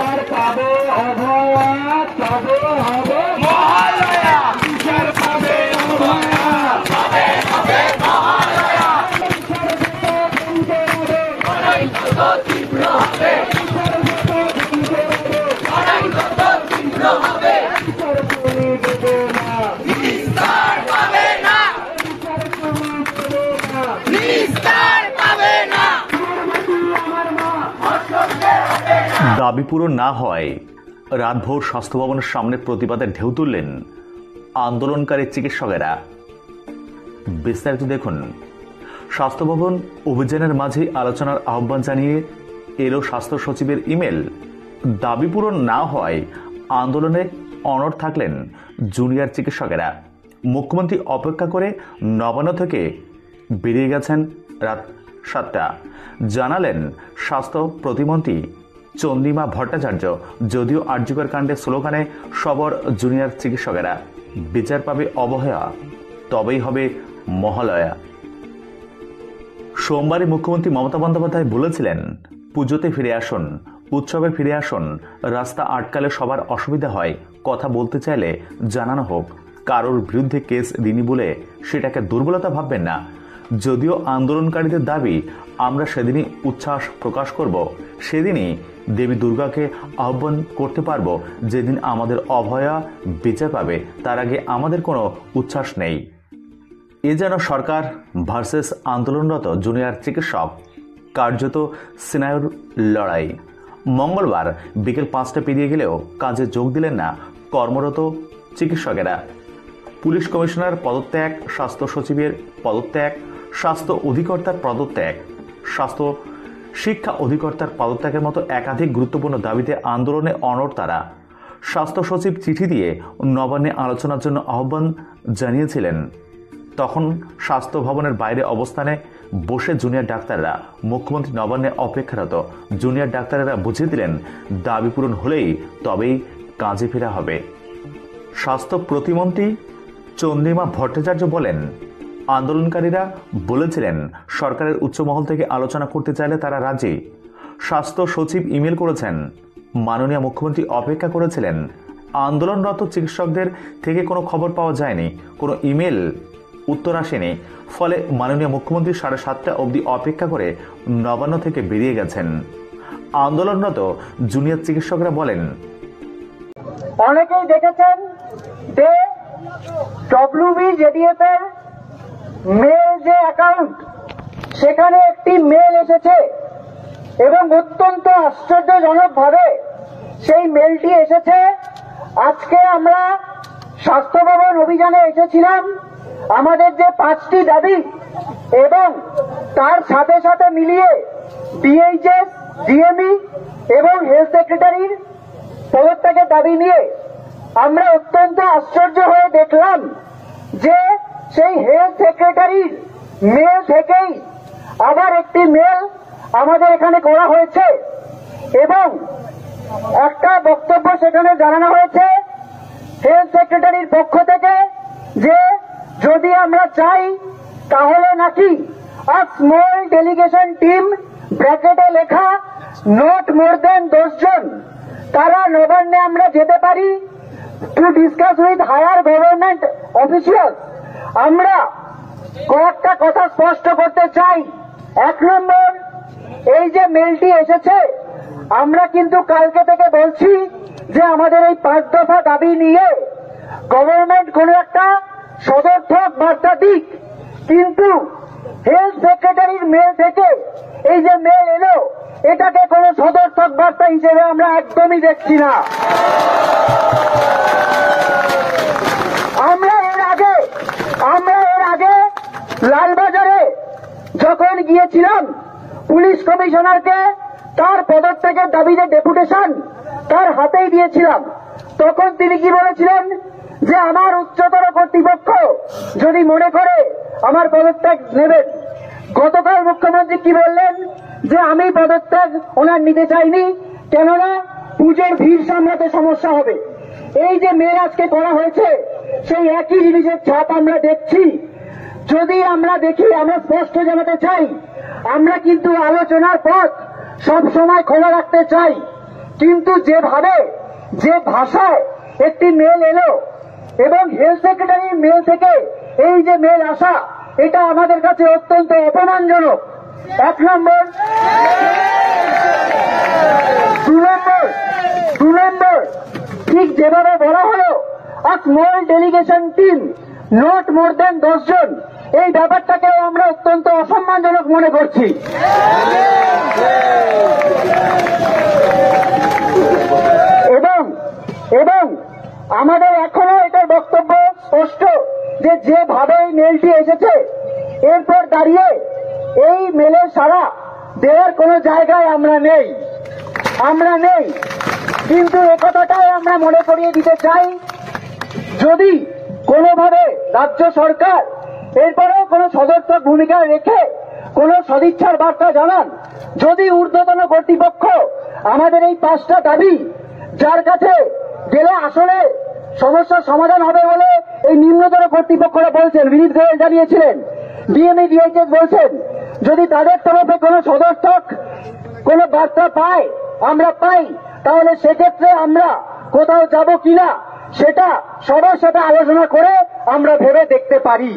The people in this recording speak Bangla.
বিচার পাবে অভয়া তবে হবে মহালয়া। বিচার পাবে অভয়া তবে হবে মহালয়া। বিচার বন্ধ হবে লড়াই কত তীব্র হবে। বিচার বন্ধ হবে লড়াই কত তীব্র হবে। বিচার করে দেবে না নিস্তার পাবে না। বিচার করে দেবে না নিস্তার পাবে না। দাবি পূরণ না হয় রাতভর স্বাস্থ্য ভবনের সামনে প্রতিবাদের ঢেউ তুললেন আন্দোলনকারী চিকিৎসকেরা। বিস্তারিত দেখুন। স্বাস্থ্য ভবন অভিযানের মাঝে আলোচনার আহ্বান জানিয়ে এলো স্বাস্থ্য সচিবের ইমেল। দাবি পূরণ না হয় আন্দোলনে অনড় থাকলেন জুনিয়র চিকিৎসকেরা। মুখ্যমন্ত্রী অপেক্ষা করে নবান্ন থেকে বেরিয়ে গেছেন রাত 7টা, জানালেন স্বাস্থ্য প্রতিমন্ত্রী চন্দ্রিমা ভট্টাচার্য। যদিও আরজিকর কাণ্ডে স্লোগানে সবর জুনিয়র চিকিৎসকেরা। বিচার পাবে অবহেলা তবেই হবে মহালয়া। সোমবারই মুখ্যমন্ত্রী মমতা বন্দ্যোপাধ্যায় বলেছিলেন, পুজোতে ফিরে আসুন, উৎসবে ফিরে আসুন। রাস্তা আটকালে সবার অসুবিধা হয়, কথা বলতে চাইলে জানানো হোক। কারোর বিরুদ্ধে কেস দিনই বলে সেটাকে দুর্বলতা ভাববেন না। যদিও আন্দোলনকারীদের দাবি আমরা সেদিনই উচ্ছ্বাস প্রকাশ করব, সেদিনই দেবী দুর্গাকে আহ্বান করতে পারব যেদিন আমাদের অভয়া বিচার পাবে। তার আগে আমাদের কোনো উচ্ছ্বাস নেই। এ যেন সরকার ভার্সেস আন্দোলনরত জুনিয়র চিকিৎসক, কার্যত সিনায়ুর লড়াই। মঙ্গলবার বিকেল 5টা পেরিয়ে গেলেও কাজে যোগ দিলেন না কর্মরত চিকিৎসকেরা। পুলিশ কমিশনার পদত্যাগ, স্বাস্থ্য সচিবের পদত্যাগ, স্বাস্থ্য অধিকর্তার পদত্যাগ, স্বাস্থ্য শিক্ষা অধিকর্তার পদত্যাগের মতো একাধিক গুরুত্বপূর্ণ দাবিতে আন্দোলনে অনড় তারা। স্বাস্থ্য সচিব চিঠি দিয়ে নবান্নে আলোচনার জন্য আহ্বান জানিয়েছিলেন। তখন স্বাস্থ্য ভবনের বাইরে অবস্থানে বসে জুনিয়র ডাক্তাররা। মুখ্যমন্ত্রী নবান্নে অপেক্ষারত। জুনিয়র ডাক্তারেরা বুঝিয়ে দিলেন দাবি পূরণ হলেই তবেই কাজে ফেরা হবে। স্বাস্থ্য প্রতিমন্ত্রী চন্দ্রিমা ভট্টাচার্য বলেন, আন্দোলনকারীরা বলেছিলেন সরকারের উচ্চমহল থেকে আলোচনা করতে চাইলে তারা রাজি। স্বাস্থ্য সচিব ইমেল করেছেন, মাননীয় মুখ্যমন্ত্রী অপেক্ষা করেছিলেন। আন্দোলনরত চিকিৎসকদের থেকে কোনো খবর পাওয়া যায়নি, কোনো ইমেল উত্তর আসেনি। ফলে মাননীয় মুখ্যমন্ত্রী 7:30 অবধি অপেক্ষা করে নবান্ন থেকে বেরিয়ে গেছেন। আন্দোলনরত জুনিয়র চিকিৎসকরা বলেন, অনেকেই দেখেছেন যে WBJDF এর মেল যে অ্যাকাউন্ট, সেখানে একটি মেল এসেছে এবং অত্যন্ত আশ্চর্যজনক ভাবে সেই মেলটি এসেছে। আজকে আমরা স্বাস্থ্য ভবন অভিযানে এসেছিলাম, আমাদের যে 5টি দাবি এবং তার সাথে সাথে মিলিয়ে DHS, DME এবং হেলথ সেক্রেটারির পদত্যাগের দাবি নিয়ে আমরা অত্যন্ত আশ্চর্য হয়ে দেখলাম যে সেই হেলথ সেক্রেটারির মেল থেকেই আবার একটি মেল আমাদের এখানে করা হয়েছে এবং একটা বক্তব্য সেখানে জানানো হয়েছে হেলথ সেক্রেটারির পক্ষ থেকে যে যদি আমরা চাই তাহলে নাকি আ স্মল ডেলিগেশন টিম, ব্র্যাকেটে লেখা নট মোর দেন 10 জন, তারা নবান্নে আমরা যেতে পারি to discuss with higher government officials. আমরা কয়েকটা কথা স্পষ্ট করতে চাই। 1 নম্বর, এই যে মেলটি এসেছে, আমরা কিন্তু কালকে থেকে বলছি যে আমাদের এই 5 দফা দাবি নিয়ে গভর্নমেন্ট কোনো একটা সদর্থক বার্তা দিক, কিন্তু হেলথ সেক্রেটারির মেল থেকে এই যে মেল এলো, এটাকে কোনো সদর্থক বার্তা হিসেবে আমরা একদমই দেখছি না। আমরা এর আগে লালবাজারে যখন গিয়েছিলাম, পুলিশ কমিশনারকে তার পদত্যাগের দাবিতে ডেপুটেশন তার হাতেই দিয়েছিলাম। তখন তিনি কি বলেছিলেন যে আমার উচ্চতর কর্তৃপক্ষ যদি মনে করে আমার পদত্যাগ নেবেন। গতকাল মুখ্যমন্ত্রী কি বললেন যে আমি পদত্যাগ ওনার নিতে চাইনি, কেননা পুজোর ভিড় সামলাতে সমস্যা হবে। এই যে মেল আজকে করা হয়েছে, সেই একই জিনিসের ছাপ আমরা দেখছি। যদি আমরা দেখি, আমরা স্পষ্ট জানাতে চাই, আমরা কিন্তু আলোচনার পথ সব সময় খোলা রাখতে চাই। কিন্তু যে ভাষায় একটি মেল এলো এবং হেলথ সেক্রেটারির মেল থেকে এই যে মেল আসা, এটা আমাদের কাছে অত্যন্ত অপমানজনক। 1 নম্বর। 2 নম্বর, ঠিক যেভাবে বলা হলো a small delegation team, not more than 10 জন, এই ব্যাপারটাকেও আমরা অত্যন্ত অসম্মানজনক মনে করছি। এবং আমাদের এখনো এটার বক্তব্য স্পষ্ট যে যেভাবে এই মেলটি এসেছে, এরপর দাঁড়িয়ে এই মেলের সাড়া দেওয়ার কোনো জায়গায় আমরা নেই। কিন্তু একথাটাই আমরা মনে করিয়ে দিতে চাই, যদি কোনোভাবে রাজ্য সরকার এরপরেও কোনো সদর্থক ভূমিকা রেখে কোনো সদিচ্ছার বার্তা জানান, যদি ঊর্ধ্বতন কর্তৃপক্ষ আমাদের এই 5টা দাবি, যার কাছে গেলে আসলে সমস্যার সমাধান হবে বলে এই নিম্নতর কর্তৃপক্ষরা বলছেন, বিনীত গোয়েল জানিয়েছিলেন, ডিএমই ডিএইচএস বলছেন, যদি তাদের তরফে কোনো সদর্থক কোনো বার্তা আমরা পাই, তাহলে সেক্ষেত্রে আমরা কোথাও যাব কিনা সেটা সবার সাথে আলোচনা করে আমরা ভেবে দেখতে পারি।